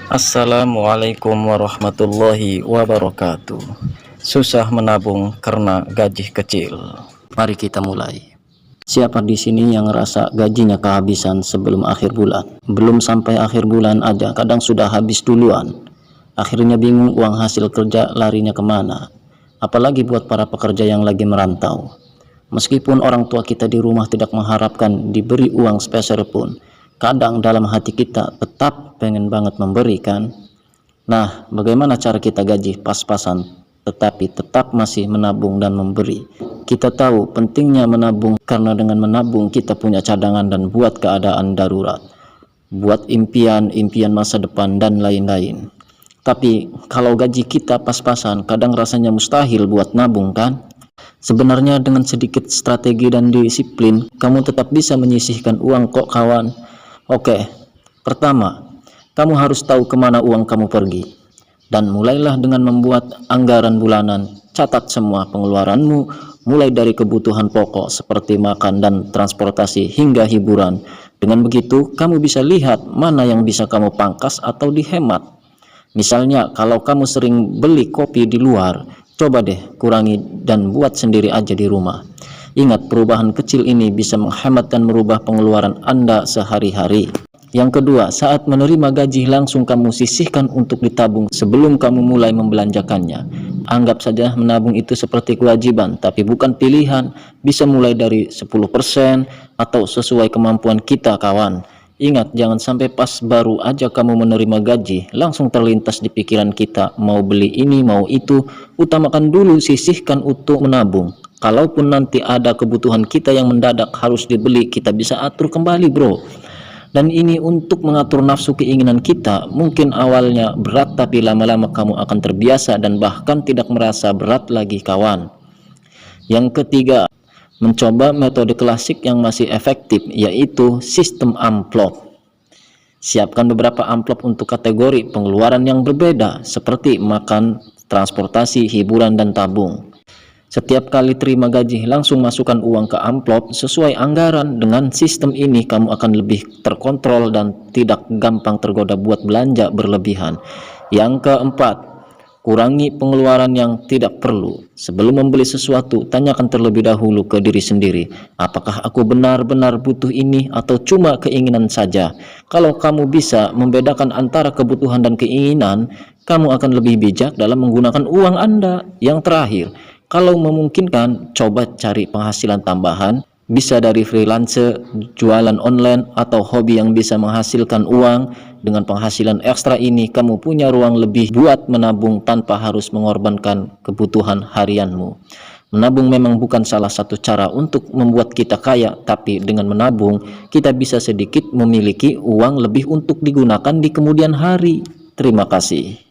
Assalamualaikum warahmatullahi wabarakatuh. Susah menabung karena gaji kecil. Mari kita mulai. Siapa di sini yang ngerasa gajinya kehabisan sebelum akhir bulan? Belum sampai akhir bulan aja kadang sudah habis duluan. Akhirnya bingung uang hasil kerja larinya kemana. Apalagi buat para pekerja yang lagi merantau. Meskipun orang tua kita di rumah tidak mengharapkan diberi uang spesial pun, kadang dalam hati kita tetap pengen banget memberikan. Nah, bagaimana cara kita gaji pas-pasan tetapi tetap masih menabung dan memberi? Kita tahu pentingnya menabung karena dengan menabung kita punya cadangan dan buat keadaan darurat, buat impian masa depan dan lain-lain. Tapi kalau gaji kita pas-pasan, kadang rasanya mustahil buat nabung, kan? Sebenarnya dengan sedikit strategi dan disiplin, kamu tetap bisa menyisihkan uang kok, kawan. Oke, pertama, kamu harus tahu kemana uang kamu pergi. Dan mulailah dengan membuat anggaran bulanan. Catat semua pengeluaranmu, mulai dari kebutuhan pokok seperti makan dan transportasi hingga hiburan. Dengan begitu, kamu bisa lihat mana yang bisa kamu pangkas atau dihemat. Misalnya, kalau kamu sering beli kopi di luar, coba deh kurangi dan buat sendiri aja di rumah. Ingat, perubahan kecil ini bisa menghemat dan merubah pengeluaran Anda sehari-hari. Yang kedua, saat menerima gaji langsung kamu sisihkan untuk ditabung sebelum kamu mulai membelanjakannya. Anggap saja menabung itu seperti kewajiban, tapi bukan pilihan. Bisa mulai dari 10% atau sesuai kemampuan kita, kawan. Ingat, jangan sampai pas baru aja kamu menerima gaji, langsung terlintas di pikiran kita, mau beli ini, mau itu. Utamakan dulu sisihkan untuk menabung. Kalaupun nanti ada kebutuhan kita yang mendadak harus dibeli, kita bisa atur kembali, bro. Dan ini untuk mengatur nafsu keinginan kita. Mungkin awalnya berat, tapi lama-lama kamu akan terbiasa dan bahkan tidak merasa berat lagi, kawan. Yang ketiga, mencoba metode klasik yang masih efektif, yaitu sistem amplop. Siapkan beberapa amplop untuk kategori pengeluaran yang berbeda, seperti makan, transportasi, hiburan, dan tabung. Setiap kali terima gaji, langsung masukkan uang ke amplop sesuai anggaran. Dengan sistem ini, kamu akan lebih terkontrol dan tidak gampang tergoda buat belanja berlebihan. Yang keempat, kurangi pengeluaran yang tidak perlu. Sebelum membeli sesuatu, tanyakan terlebih dahulu ke diri sendiri, apakah aku benar-benar butuh ini atau cuma keinginan saja? Kalau kamu bisa membedakan antara kebutuhan dan keinginan, kamu akan lebih bijak dalam menggunakan uang Anda. Yang terakhir, kalau memungkinkan, coba cari penghasilan tambahan. Bisa dari freelance, jualan online, atau hobi yang bisa menghasilkan uang. Dengan penghasilan ekstra ini, kamu punya ruang lebih buat menabung tanpa harus mengorbankan kebutuhan harianmu. Menabung memang bukan salah satu cara untuk membuat kita kaya, tapi dengan menabung, kita bisa sedikit memiliki uang lebih untuk digunakan di kemudian hari. Terima kasih.